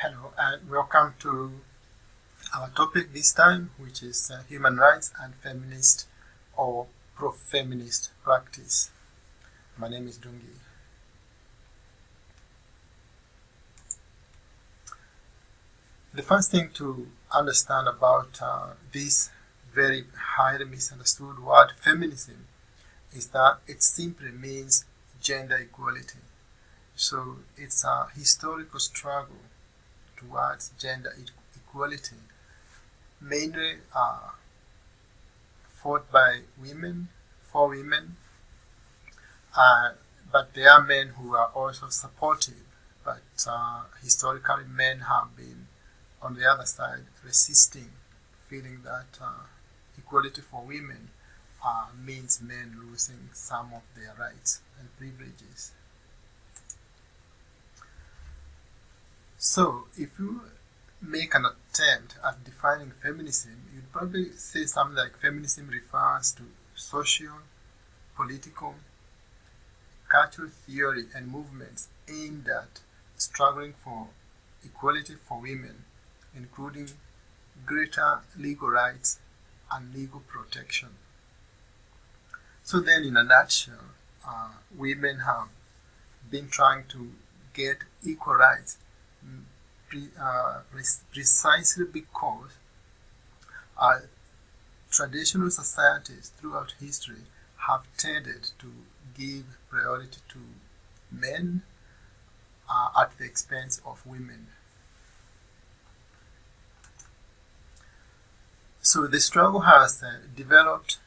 Hello and welcome to our topic this time, which is human rights and feminist or pro-feminist practice. My name is Dungi. The first thing to understand about this very highly misunderstood word feminism is that it simply means gender equality. So it's a historical struggle towards gender equality, mainly fought by women, for women, but there are men who are also supportive, but historically men have been on the other side resisting, feeling that equality for women means men losing some of their rights and privileges. So, if you make an attempt at defining feminism, you'd probably say something like feminism refers to social, political, cultural theory and movements aimed at struggling for equality for women, including greater legal rights and legal protection. So then, in a nutshell, women have been trying to get equal rights precisely because traditional societies throughout history have tended to give priority to men at the expense of women. So the struggle has developed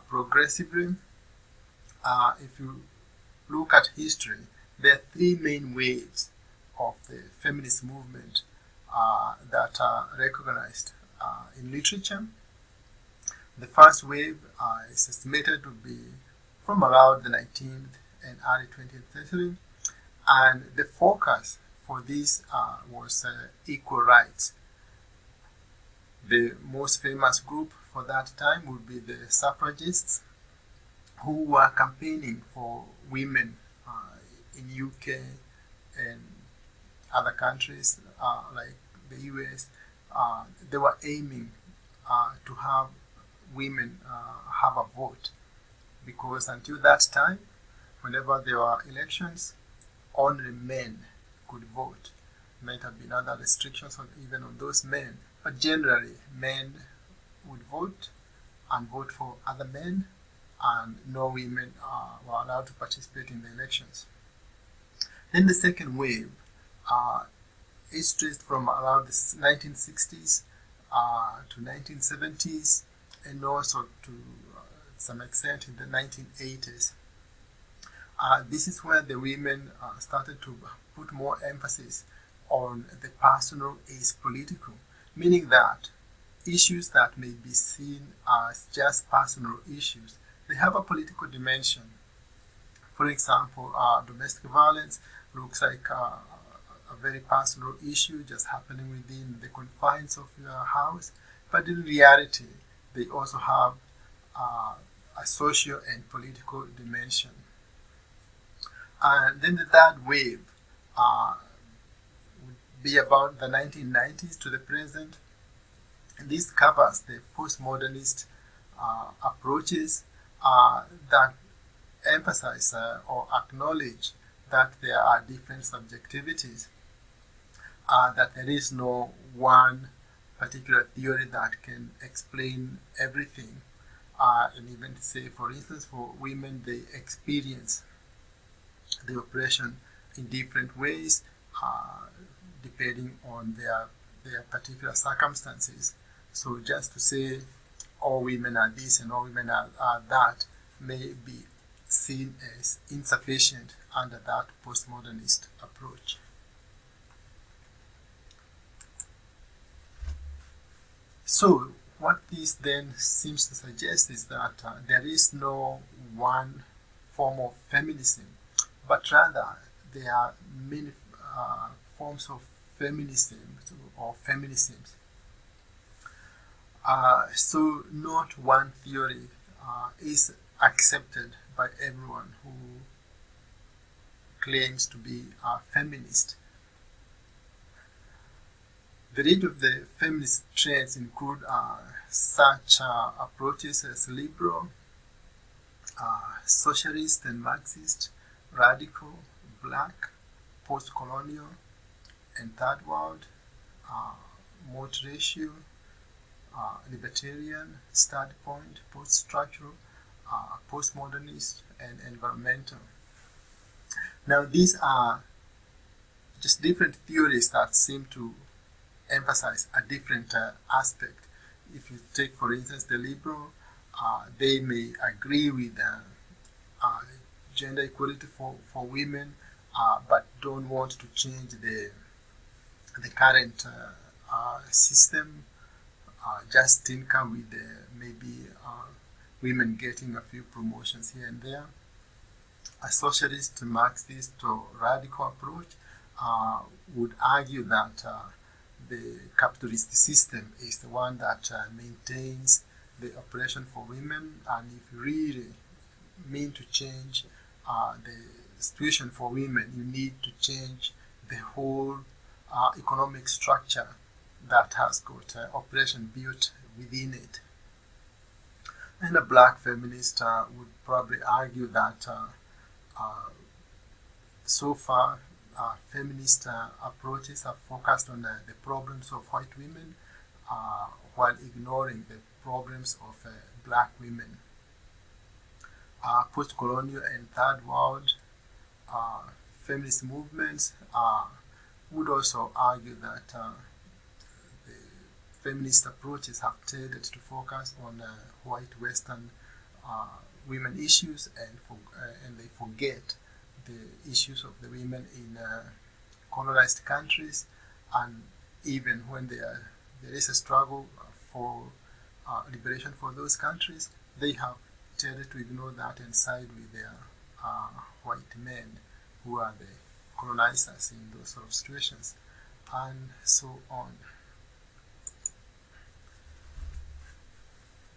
progressively. If you look at history, there are three main waves of the feminist movement that are recognized in literature. The first wave is estimated to be from around the 19th and early 20th century, and the focus for this was equal rights. The most famous group for that time would be the suffragists, who were campaigning for women in UK and other countries like the US. They were aiming to have women have a vote, because until that time, whenever there were elections, only men could vote. There might have been other restrictions even on those men, but generally men would vote and vote for other men, and no women were allowed to participate in the elections. Then the second wave is traced from around the 1960s to 1970s, and also to some extent in the 1980s. This is where the women started to put more emphasis on the personal is political, meaning that issues that may be seen as just personal issues, they have a political dimension. For example, domestic violence looks like a very personal issue just happening within the confines of your house, but in reality, they also have a social and political dimension. And then the third wave would be about the 1990s to the present. And this covers the postmodernist approaches that emphasize or acknowledge that there are different subjectivities, that there is no one particular theory that can explain everything, and even say, for instance, for women, they experience the oppression in different ways, depending on their particular circumstances. So just to say all women are this and all women are that may be seen as insufficient under that postmodernist approach. So what this then seems to suggest is that there is no one form of feminism, but rather there are many forms of feminism or feminisms. So not one theory is accepted by everyone who claims to be a feminist. The range of the feminist trends include such approaches as liberal, socialist and Marxist, radical, black, post-colonial, and third world, multiracial, libertarian, standpoint, post-structural, postmodernist, and environmental. Now, these are just different theories that seem to emphasize a different aspect. If you take, for instance, the liberal, they may agree with gender equality for women, but don't want to change the current system, just tinker with maybe women getting a few promotions here and there. A socialist, Marxist, or radical approach would argue that the capitalist system is the one that maintains the oppression for women, and if you really mean to change the situation for women, you need to change the whole economic structure that has got oppression built within it. And a black feminist would probably argue that so far feminist approaches have focused on the problems of white women while ignoring the problems of black women. Post-colonial and third world feminist movements would also argue that the feminist approaches have tended to focus on white Western women issues, and they forget the issues of the women in colonized countries, and even when there is a struggle for liberation for those countries, they have tended to ignore that and side with their white men who are the colonizers in those sort of situations, and so on.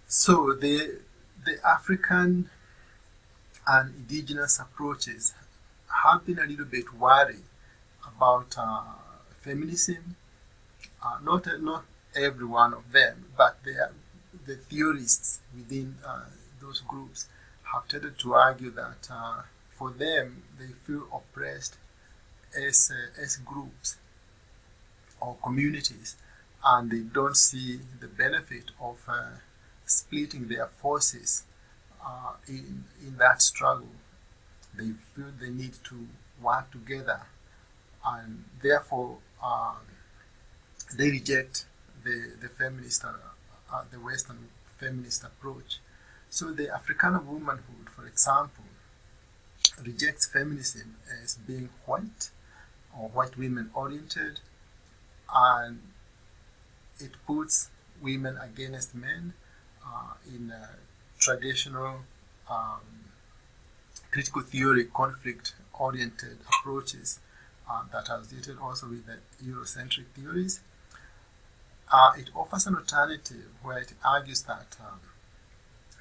So the African and indigenous approaches have been a little bit worried about feminism. Not every one of them, but the theorists within those groups have tended to argue that for them, they feel oppressed as groups or communities, and they don't see the benefit of splitting their forces in that struggle. They feel they need to work together, and therefore they reject the feminist, the Western feminist approach. So the Africana womanhood, for example, rejects feminism as being white or white women oriented, and it puts women against men in traditional critical theory conflict oriented approaches that are associated also with the Eurocentric theories. It offers an alternative where it argues that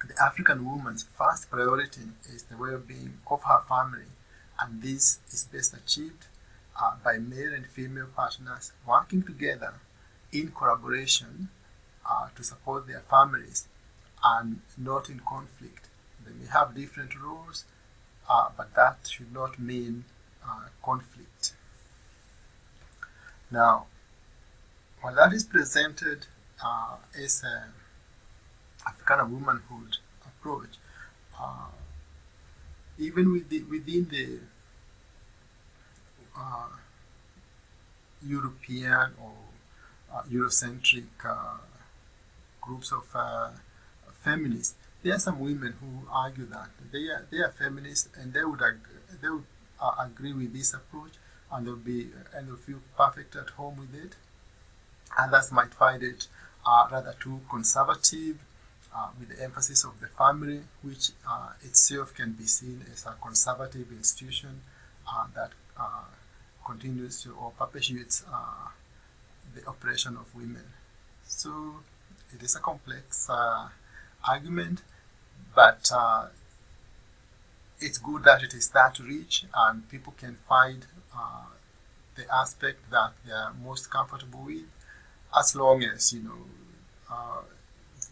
the African woman's first priority is the well-being of her family, and this is best achieved by male and female partners working together in collaboration to support their families and not in conflict. They may have different roles, but that should not mean conflict. Now, when that is presented as an African womanhood approach, even within the European or Eurocentric groups of feminists, there are some women who argue that they are feminists, and they would agree with this approach, and they'll feel perfect at home with it. Others might find it rather too conservative, with the emphasis of the family, which itself can be seen as a conservative institution that continues to or perpetuates the oppression of women. So it is a complex argument, but it's good that it is that rich and people can find the aspect that they are most comfortable with, as long as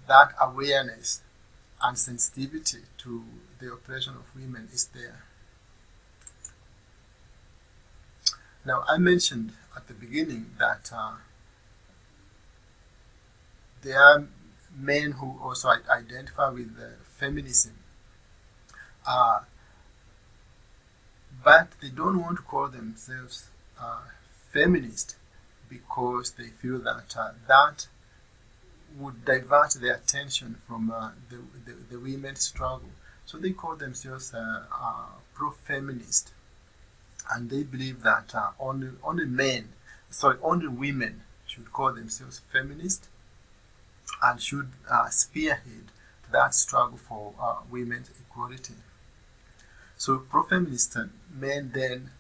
that awareness and sensitivity to the oppression of women is there. Now, I mentioned at the beginning that there are men who also identify with feminism, but they don't want to call themselves feminist because they feel that that would divert their attention from the women's struggle. So they call themselves pro-feminist, and they believe that only women should call themselves feminist and should spearhead that struggle for women's equality. So pro-feminist men then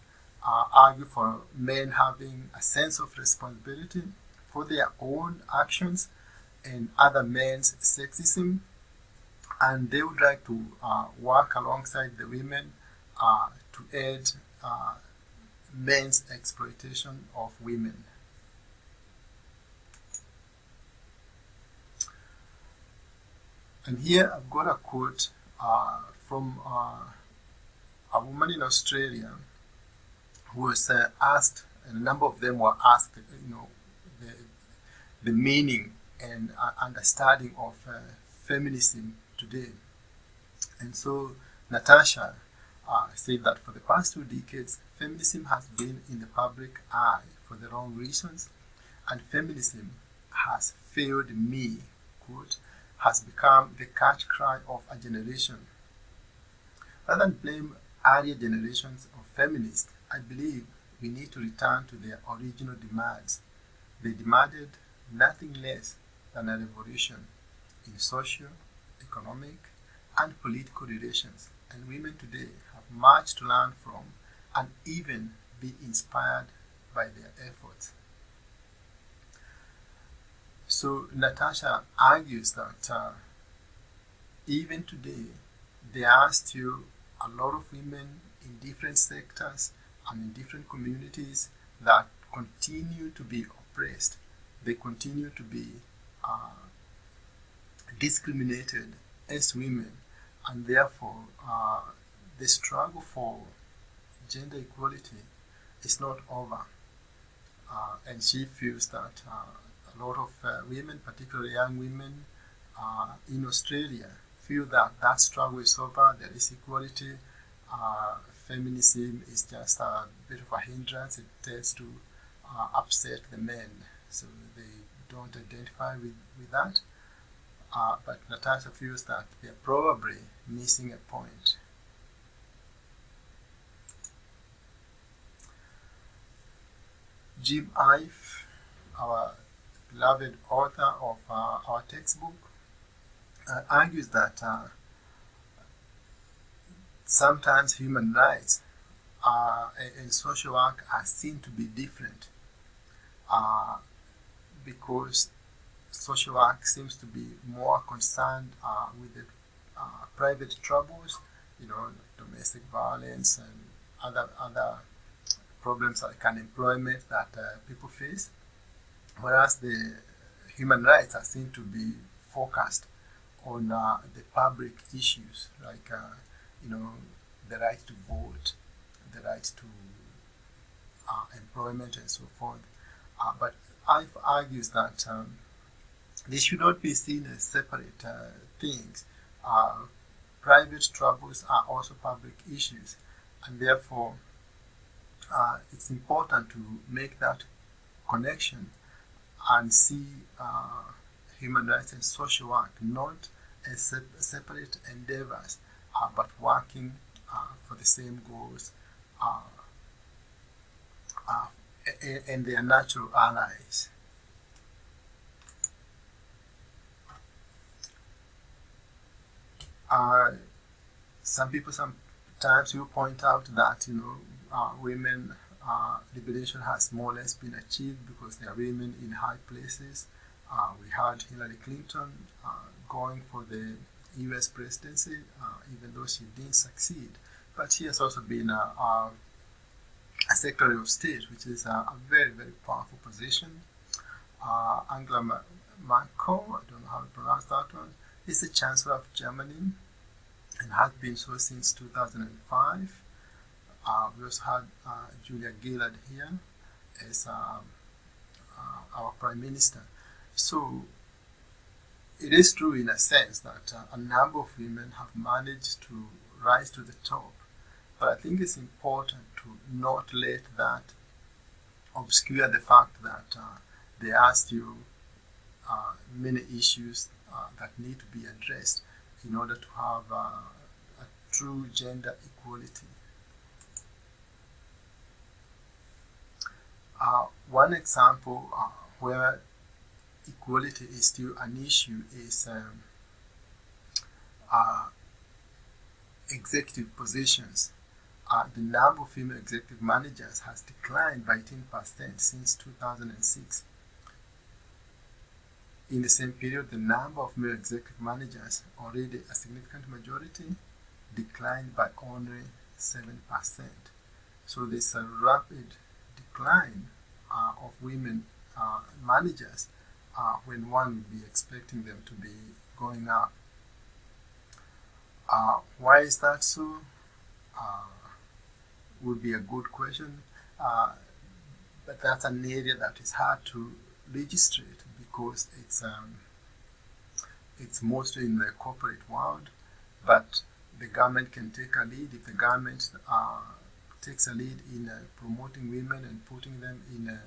argue for men having a sense of responsibility for their own actions and other men's sexism, and they would like to work alongside the women to end men's exploitation of women. And here I've got a quote from a woman in Australia who was asked, and a number of them were asked, the meaning and understanding of feminism today. And so Natasha said that for the past 2 decades, feminism has been in the public eye for the wrong reasons, and feminism has failed me, quote, has become the catch cry of a generation. Rather than blame earlier generations of feminists, I believe we need to return to their original demands. They demanded nothing less than a revolution in social, economic, and political relations, and women today have much to learn from and even be inspired by their efforts. So Natasha argues that even today there are still a lot of women in different sectors and in different communities that continue to be oppressed. They continue to be discriminated as women, and therefore the struggle for gender equality is not over. And she feels that a lot of women, particularly young women in Australia, feel that that struggle is over, there is equality, feminism is just a bit of a hindrance, it tends to upset the men, so they don't identify with that. But Natasha feels that they're probably missing a point. Jim Ive, our beloved author of our textbook, argues that sometimes human rights and social work are seen to be different because social work seems to be more concerned with the private troubles, domestic violence and other problems like unemployment that people face, whereas the human rights are seen to be focused on the public issues like the right to vote, the right to employment and so forth. But I've argues that they should not be seen as separate things. Private troubles are also public issues, and therefore it's important to make that connection and see human rights and social work not as separate endeavors, but working for the same goals and their natural allies. Some people sometimes will point out that women liberation has more or less been achieved because there are women in high places. We had Hillary Clinton going for the US presidency, even though she didn't succeed. But she has also been a Secretary of State, which is a very, very powerful position. Angela Merkel, I don't know how to pronounce that one, is the Chancellor of Germany and has been so since 2005. We also had Julia Gillard here as our Prime Minister. So it is true in a sense that a number of women have managed to rise to the top, but I think it's important to not let that obscure the fact that there are still many issues that need to be addressed in order to have a true gender equality. One example where equality is still an issue is executive positions. The number of female executive managers has declined by 10% since 2006. In the same period, the number of male executive managers, already a significant majority, declined by only 7%. So there's a rapid decline of women managers when one would be expecting them to be going up. Why is that so? Would be a good question, but that's an area that is hard to legislate because it's mostly in the corporate world, but the government can take a lead. If the government takes a lead in promoting women and putting them in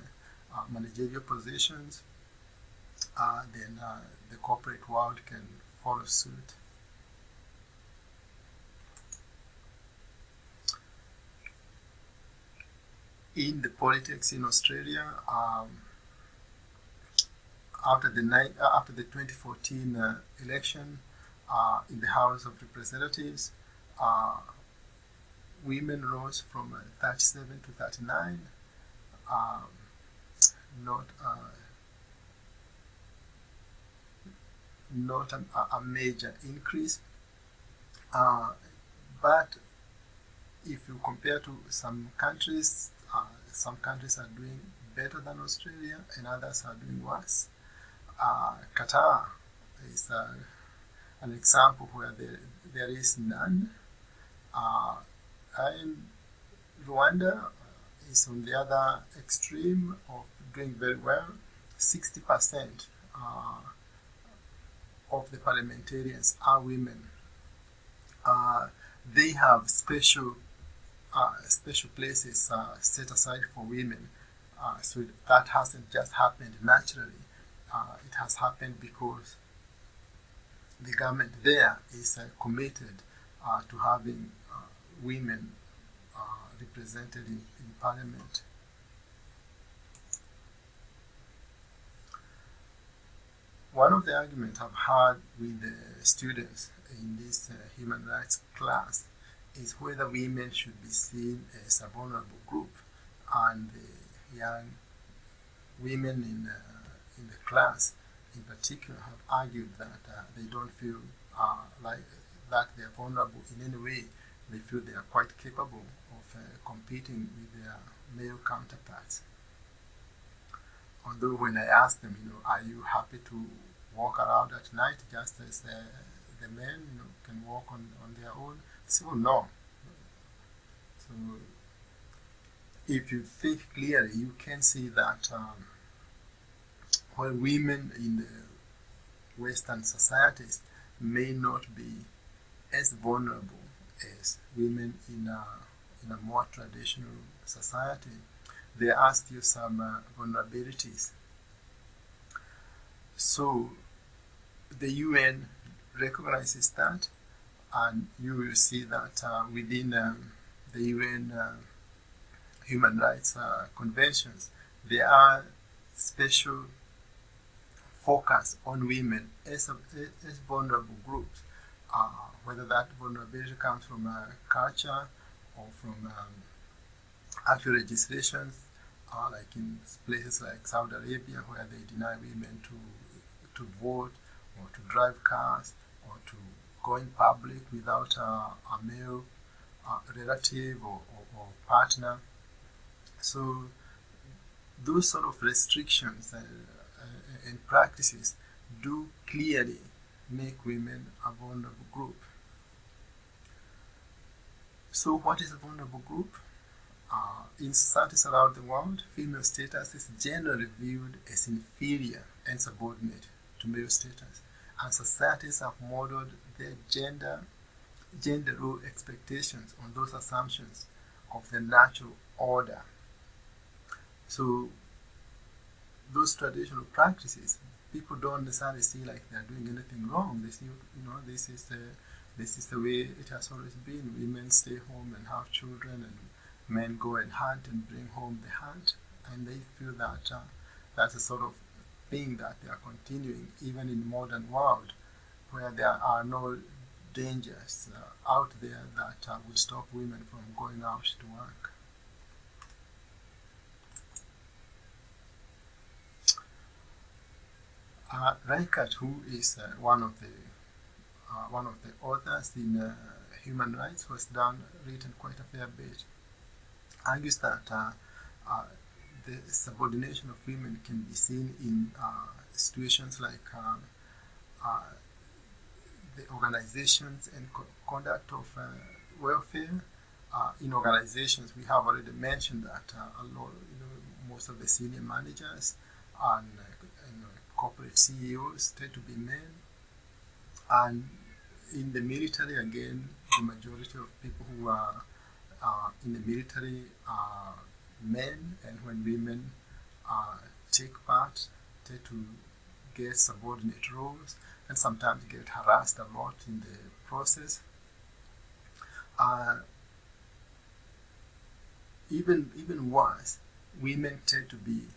managerial positions, then the corporate world can follow suit. In the politics in Australia, after the 2014 election in the House of Representatives, women rose from 37 to 39. Not a major increase, but if you compare to some countries are doing better than Australia and others are doing worse. Qatar is an example where there is none. And Rwanda is on the other extreme of doing very well. 60% of the parliamentarians are women. They have special places set aside for women. So that hasn't just happened naturally. It has happened because the government there is committed to having women represented in parliament. One of the arguments I've had with the students in this human rights class is whether women should be seen as a vulnerable group, and the young women in the class in particular have argued that they don't feel like that they are vulnerable in any way. They feel they are quite capable of competing with their male counterparts. Although when I ask them, are you happy to walk around at night just as the men can walk on their own? They say, well, no. So if you think clearly, you can see that while women in the Western societies may not be as vulnerable as women in a more traditional society, there are still some vulnerabilities. So the UN recognizes that, and you will see that within the UN human rights conventions, there are special focus on women as vulnerable groups, whether that vulnerability comes from culture or from actual legislations, like in places like Saudi Arabia, where they deny women to vote or to drive cars or to go in public without a male relative or partner. So those sort of restrictions and practices do clearly make women a vulnerable group. So what is a vulnerable group? In societies around the world, female status is generally viewed as inferior and subordinate to male status, and societies have modeled their gender role expectations on those assumptions of the natural order. So those traditional practices, people don't necessarily see like they're doing anything wrong. They see, this is the way it has always been. Women stay home and have children, and men go and hunt and bring home the hunt, and they feel that that's a sort of thing that they are continuing even in modern world, where there are no dangers out there that will stop women from going out to work. Reichert, who is one of the authors in human rights, who has written quite a fair bit, argues that the subordination of women can be seen in situations like the organizations and conduct of welfare. In organizations, we have already mentioned that most of the senior managers and corporate CEOs tend to be men, and in the military, again, the majority of people who are in the military are men, and when women take part, tend to get subordinate roles and sometimes get harassed a lot in the process. Even worse, women tend to be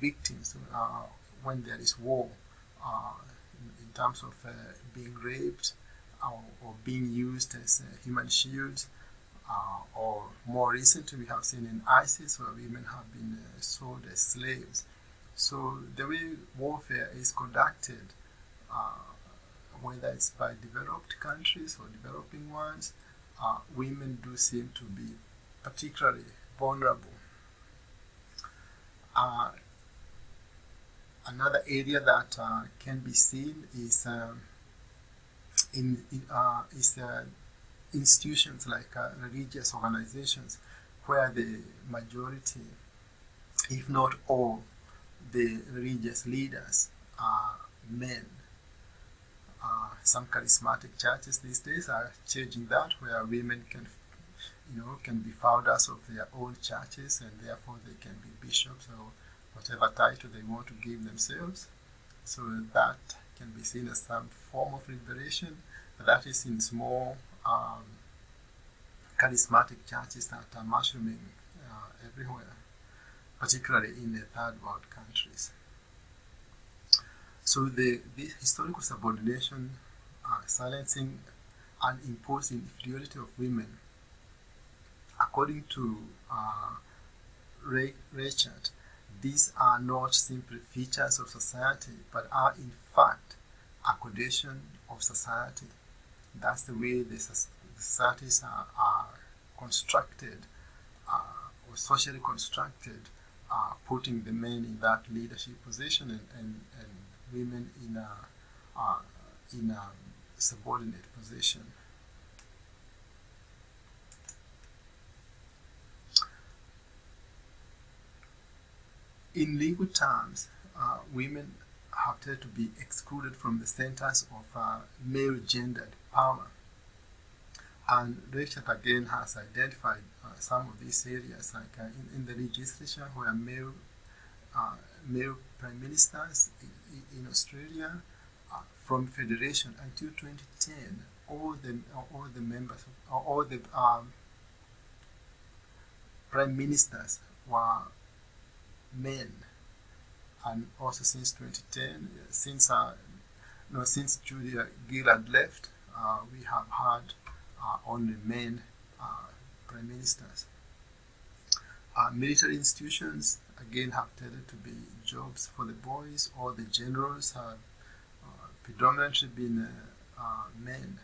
victims when there is war, in terms of being raped or being used as human shields, or more recently we have seen in ISIS where women have been sold as slaves. So the way warfare is conducted, whether it's by developed countries or developing ones, women do seem to be particularly vulnerable. Another area that can be seen is institutions like religious organizations, where the majority, if not all, the religious leaders are men. Some charismatic churches these days are changing that, where women can be founders of their own churches, and therefore they can be bishops or whatever title they want to give themselves. So that can be seen as some form of liberation. That is in small charismatic churches that are mushrooming everywhere, particularly in the third world countries. So this historical subordination, silencing and imposing inferiority of women, according to Reichert, these are not simply features of society, but are in fact a condition of society. That's the way the societies are constructed, or socially constructed, putting the men in that leadership position and women in a subordinate position. In legal terms, women have tended to be excluded from the centers of male-gendered power. And Reichert again has identified some of these areas, like in the legislature, where male prime ministers in Australia, from federation until 2010, all the members, all the prime ministers were men. And also since 2010, since Julia Gillard left, we have had only men prime ministers. Military institutions again have tended to be jobs for the boys, or the generals have predominantly been men,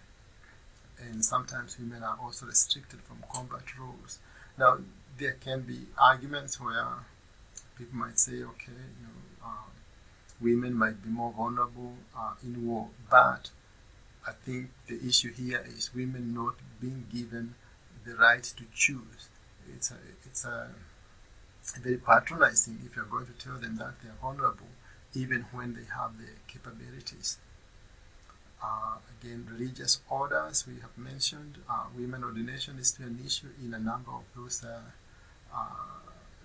and sometimes women are also restricted from combat roles. Now there can be arguments where people might say, okay, women might be more vulnerable in war, but I think the issue here is women not being given the right to choose. It's very patronizing if you're going to tell them that they're vulnerable, even when they have the capabilities. Again, religious orders we have mentioned. Women ordination is still an issue in a number of those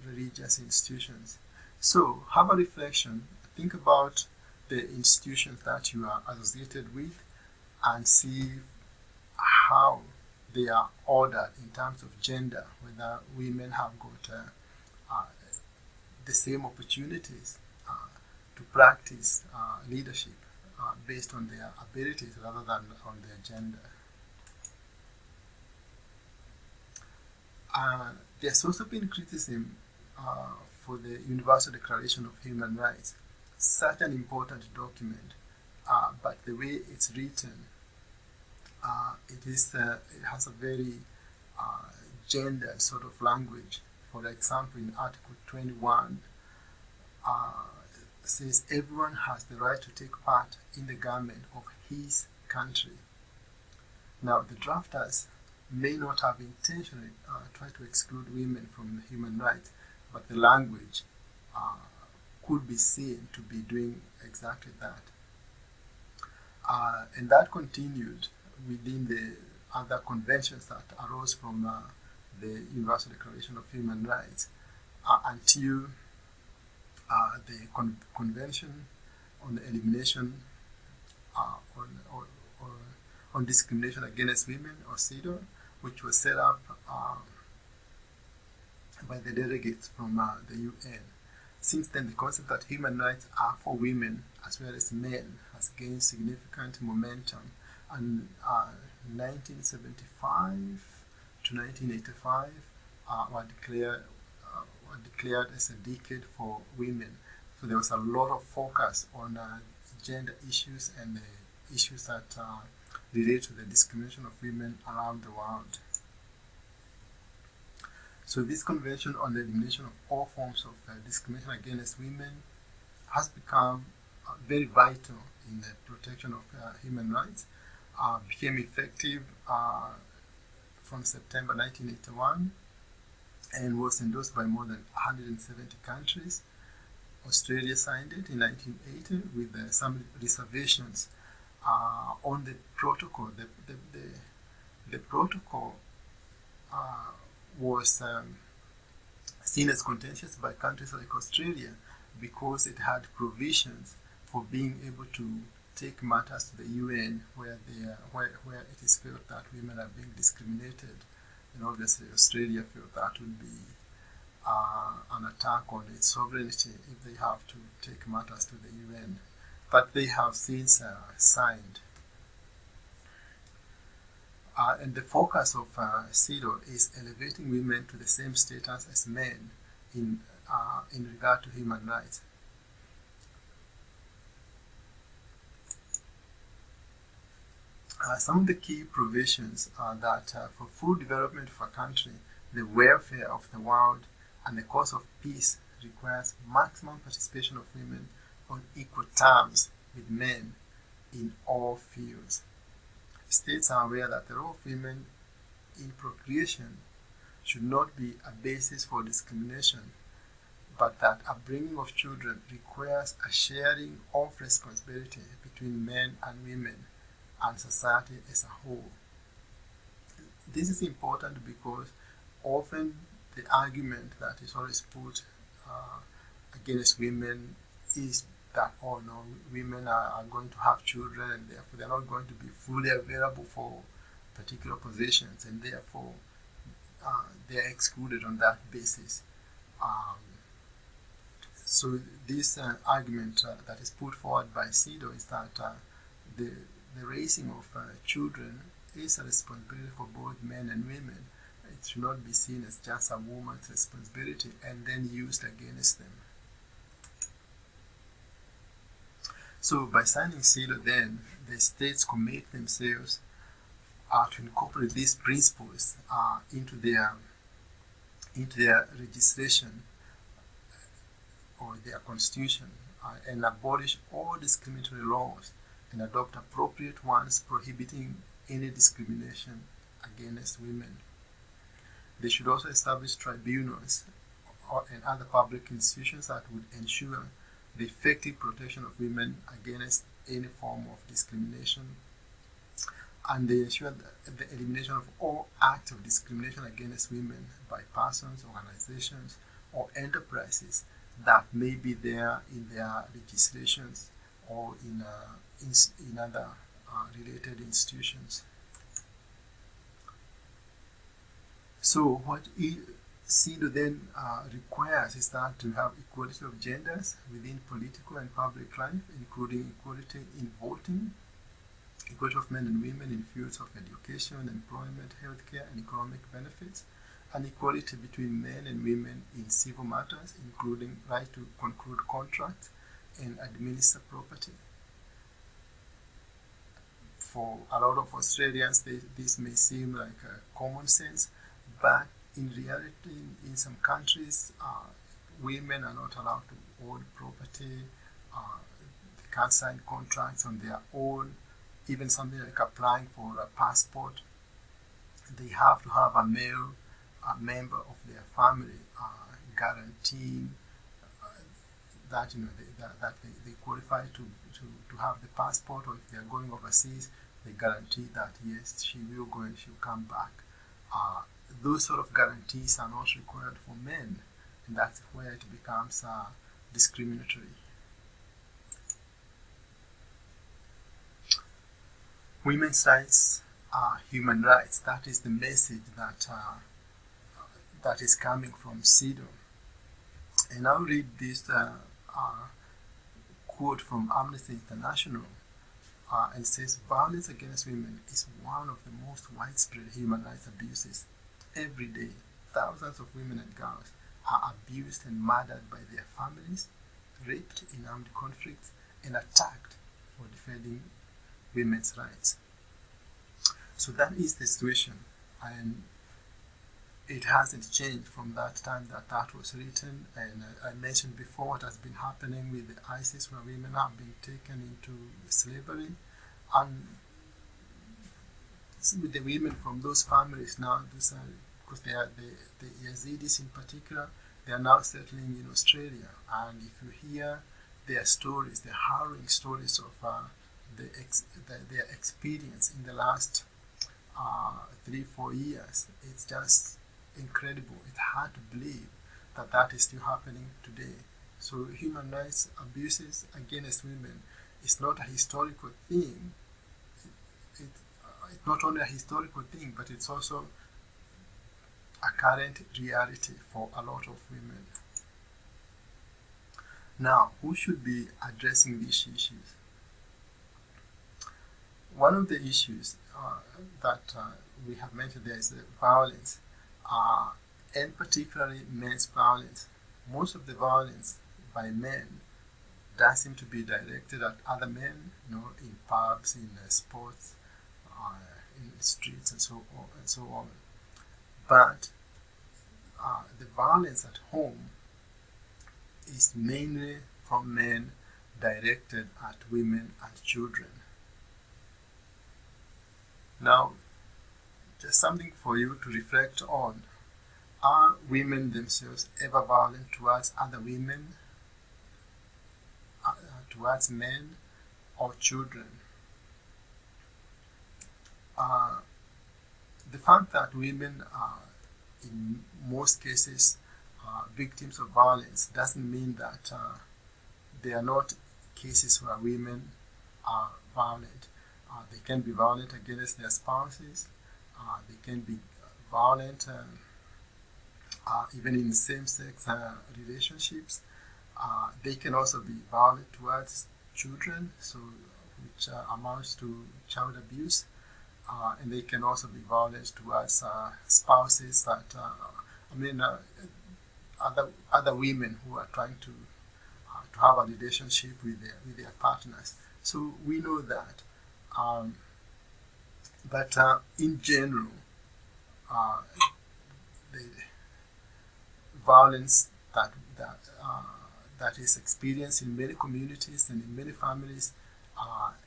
religious institutions. So have a reflection. Think about the institutions that you are associated with and see how they are ordered in terms of gender, whether women have got the same opportunities to practice leadership based on their abilities rather than on their gender. There's also been criticism for the Universal Declaration of Human Rights, such an important document, but the way it's written, it has a very gendered sort of language. For example, in Article 21, says everyone has the right to take part in the government of his country. Now, the drafters may not have intentionally tried to exclude women from human rights, but the language could be seen to be doing exactly that. And that continued within the other conventions that arose from the Universal Declaration of Human Rights until the Convention on the Elimination on Discrimination Against Women, or CEDAW, which was set up by the delegates from the UN. Since then, the concept that human rights are for women as well as men has gained significant momentum. And 1975 to 1985 were declared as a decade for women. So there was a lot of focus on gender issues and the issues that relate to the discrimination of women around the world. So this Convention on the Elimination of All Forms of Discrimination Against Women has become very vital in the protection of human rights. Became effective from September 1981 and was endorsed by more than 170 countries. Australia signed it in 1980 with some reservations on the protocol. The protocol was seen as contentious by countries like Australia because it had provisions for being able to take matters to the UN where it is felt that women are being discriminated. And obviously Australia felt that would be an attack on its sovereignty if they have to take matters to the UN. But they have since signed. And the focus of CEDAW is elevating women to the same status as men in regard to human rights. Some of the key provisions are that for full development of a country, the welfare of the world, and the cause of peace requires maximum participation of women on equal terms with men in all fields. States are aware that the role of women in procreation should not be a basis for discrimination, but that upbringing of children requires a sharing of responsibility between men and women and society as a whole. This is important because often the argument that is always put against women is that, oh no, women are going to have children and therefore they're not going to be fully available for particular positions, and therefore they are excluded on that basis. So this argument that is put forward by CEDAW is that the raising of children is a responsibility for both men and women. It should not be seen as just a woman's responsibility and then used against them. So by signing CEDAW, then the states commit themselves to incorporate these principles into their legislation or their constitution and abolish all discriminatory laws and adopt appropriate ones prohibiting any discrimination against women. They should also establish tribunals and other public institutions that would ensure the effective protection of women against any form of discrimination, and they ensure the elimination of all acts of discrimination against women by persons, organizations, or enterprises that may be there in their legislations or in other related institutions. So what CEDAW then requires is that to have equality of genders within political and public life, including equality in voting, equality of men and women in fields of education, employment, healthcare, and economic benefits, and equality between men and women in civil matters, including right to conclude contracts and administer property. For a lot of Australians, this may seem like common sense, but in reality, in some countries, women are not allowed to own property. They can't sign contracts on their own. Even something like applying for a passport, they have to have a male member of their family guaranteeing that they qualify to have the passport, or if they are going overseas, they guarantee that yes, she will go and she'll come back. Those sort of guarantees are not required for men, and that's where it becomes discriminatory. Women's rights are human rights. That is the message that is coming from CEDAW. And I'll read this quote from Amnesty International, and says, "Violence against women is one of the most widespread human rights abuses. Every day, thousands of women and girls are abused and murdered by their families, raped in armed conflicts, and attacked for defending women's rights." So that is the situation, and it hasn't changed from that time that was written. And I mentioned before what has been happening with the ISIS, where women have been taken into slavery, and with the women from those families now, because they are the Yazidis in particular, they are now settling in Australia. And if you hear their stories, the harrowing stories of their experience in the last 3-4 years, it's just incredible. It's hard to believe that is still happening today. So human rights abuses against women is not a historical thing. It's not only a historical thing, but it's also a current reality for a lot of women. Now, who should be addressing these issues? One of the issues that we have mentioned there is the violence, and particularly men's violence. Most of the violence by men does seem to be directed at other men, in pubs, in sports, in the streets, and so on. But the violence at home is mainly from men directed at women and children. Now, just something for you to reflect on. Are women themselves ever violent towards other women, towards men, or children? The fact that women are, in most cases, victims of violence doesn't mean that there are not cases where women are violent. They can be violent against their spouses. They can be violent even in same-sex relationships. They can also be violent towards children, which amounts to child abuse. And they can also be violent towards spouses other women who are trying to have a relationship with their partners. So we know that. But in general, the violence that that is experienced in many communities and in many families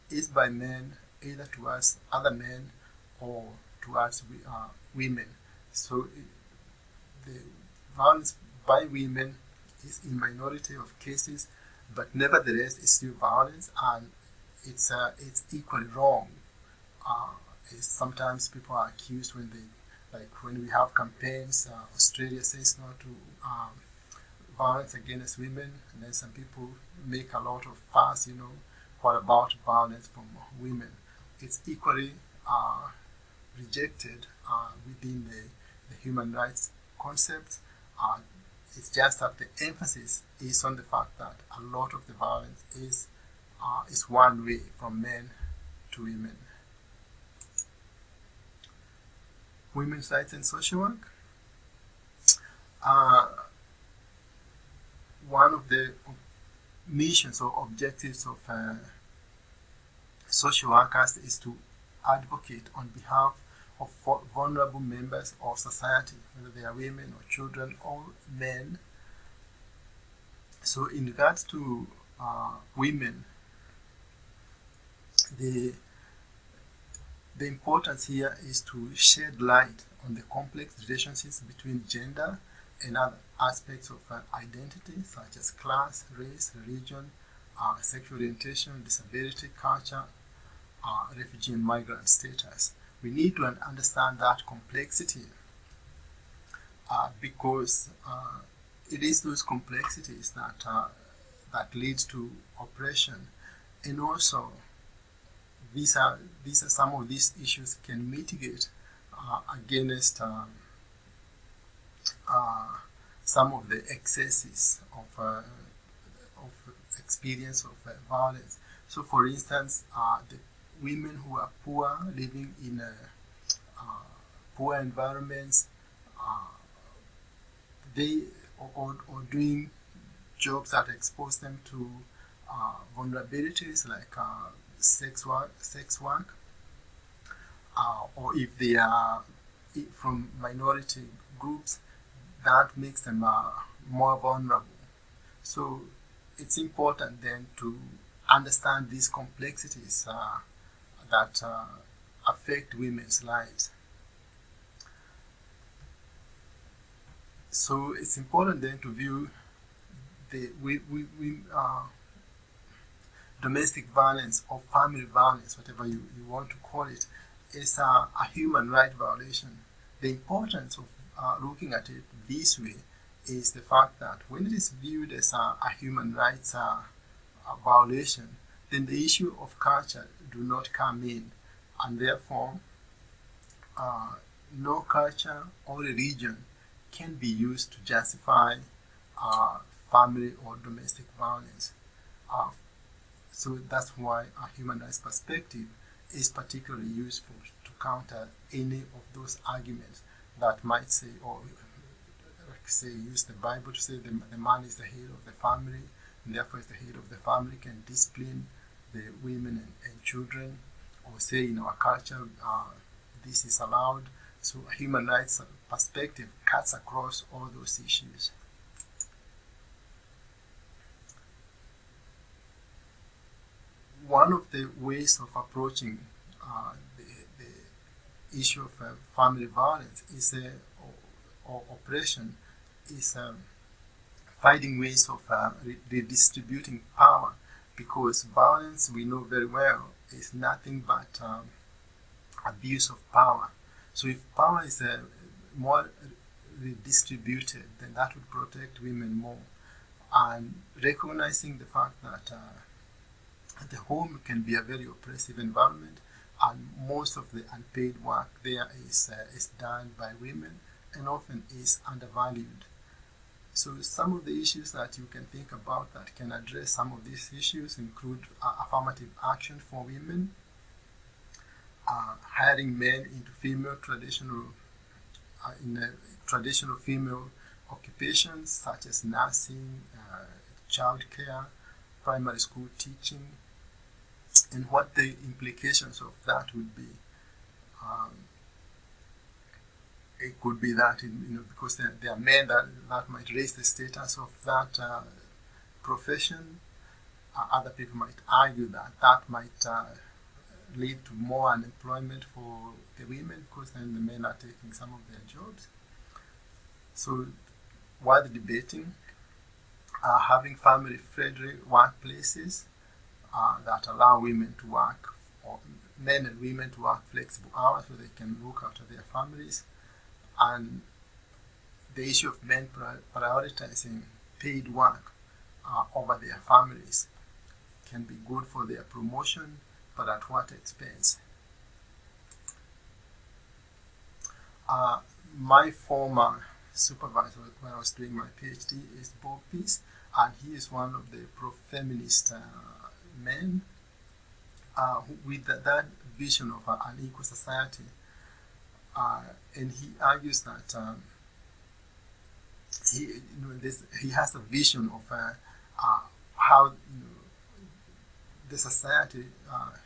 is by men, either towards other men or towards women. So the violence by women is in minority of cases, but nevertheless it's still violence, and it's equally wrong. Sometimes people are accused when we have campaigns. Australia says no to violence against women, and then some people make a lot of fuss. What about violence from women? It's equally rejected within the human rights concept. It's just that the emphasis is on the fact that a lot of the violence is one way from men to women. Women's rights and social work. One of the missions or objectives of social workers is to advocate on behalf of vulnerable members of society, whether they are women or children or men. So in regards to women, the importance here is to shed light on the complex relationships between gender and other aspects of identity, such as class, race, religion, sexual orientation, disability, culture, refugee and migrant status. We need to understand that complexity because it is those complexities that lead to oppression, and also these are some of these issues can mitigate against some of the excesses of experience of violence. So, for instance, the women who are poor, living in poor environments, or doing jobs that expose them to vulnerabilities like sex work, or if they are from minority groups, that makes them more vulnerable. So it's important then to understand these complexities that affect women's lives. So it's important then to view the domestic violence or family violence, whatever you want to call it, is a human right violation. The importance of looking at it this way is the fact that when it is viewed as a human rights violation, then the issue of culture do not come in, and therefore no culture or religion can be used to justify family or domestic violence. So that's why a human rights perspective is particularly useful to counter any of those arguments that might say, or use the Bible to say the man is the head of the family, and therefore is the head of the family, can discipline the women and children, or say in our culture this is allowed. So a human rights perspective cuts across all those issues. One of the ways of approaching the issue of family violence is or oppression is finding ways of redistributing power, because violence, we know very well, is nothing but abuse of power. So if power is more redistributed, then that would protect women more. And recognizing the fact that the home can be a very oppressive environment, and most of the unpaid work there is done by women and often is undervalued. So some of the issues that you can think about that can address some of these issues include affirmative action for women, hiring men into traditional female occupations such as nursing, childcare, primary school teaching, and what the implications of that would be. It could be that because there are men that might raise the status of that profession. Other people might argue that that might lead to more unemployment for the women because then the men are taking some of their jobs. So while debating, having family-friendly workplaces that allow women to work, or men and women to work flexible hours so they can look after their families, and the issue of men prioritizing paid work over their families can be good for their promotion, but at what expense? My former supervisor when I was doing my PhD is Bob Peace, and he is one of the pro-feminist men with that vision of an equal society. And he argues that he has a vision of how the society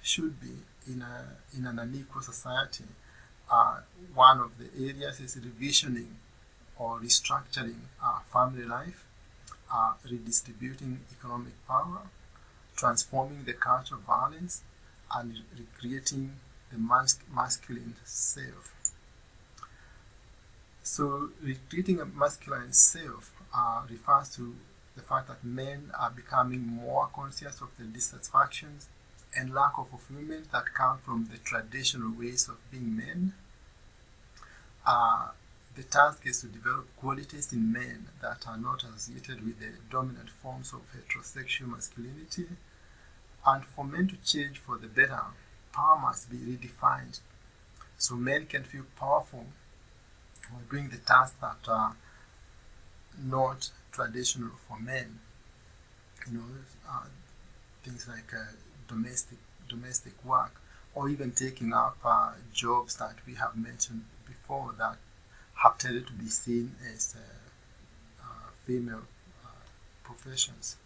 should be in an unequal society. One of the areas is revisioning or restructuring family life, redistributing economic power, transforming the culture of violence, and recreating the masculine self. So recreating a masculine self refers to the fact that men are becoming more conscious of the dissatisfactions and lack of fulfillment that come from the traditional ways of being men. The task is to develop qualities in men that are not associated with the dominant forms of heterosexual masculinity. And for men to change for the better, power must be redefined so men can feel powerful while doing the tasks that are not traditional for men. Things like domestic work, or even taking up jobs that we have mentioned before that have tended to be seen as female professions.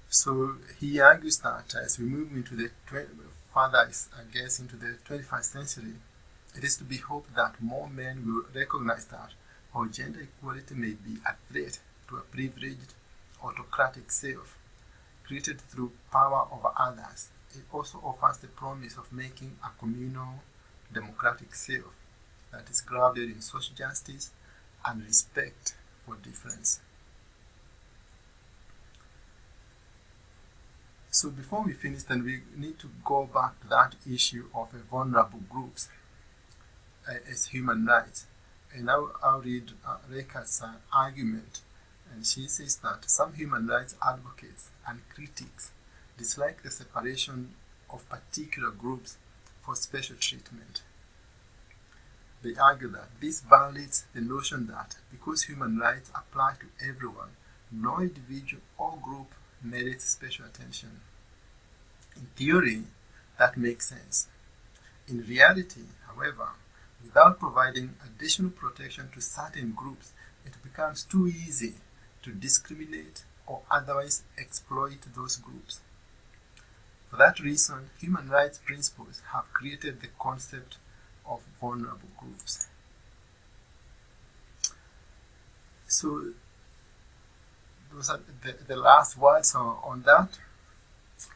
So he argues that as we move into the into the 21st century, it is to be hoped that more men will recognize that while gender equality may be a threat to a privileged, autocratic self created through power over others, it also offers the promise of making a communal, democratic self that is grounded in social justice and respect for difference. So before we finish, then we need to go back to that issue of vulnerable groups as human rights. And now I'll read Reka's argument, and she says that some human rights advocates and critics dislike the separation of particular groups for special treatment. They argue that this violates the notion that because human rights apply to everyone, no individual or group merits special attention. In theory, that makes sense. In reality, however, without providing additional protection to certain groups, it becomes too easy to discriminate or otherwise exploit those groups. For that reason, human rights principles have created the concept of vulnerable groups. So those are the last words on that.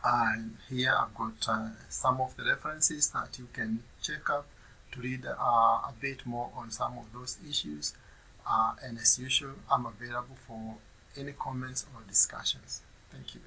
And here I've got some of the references that you can check up to read a bit more on some of those issues. And as usual, I'm available for any comments or discussions. Thank you.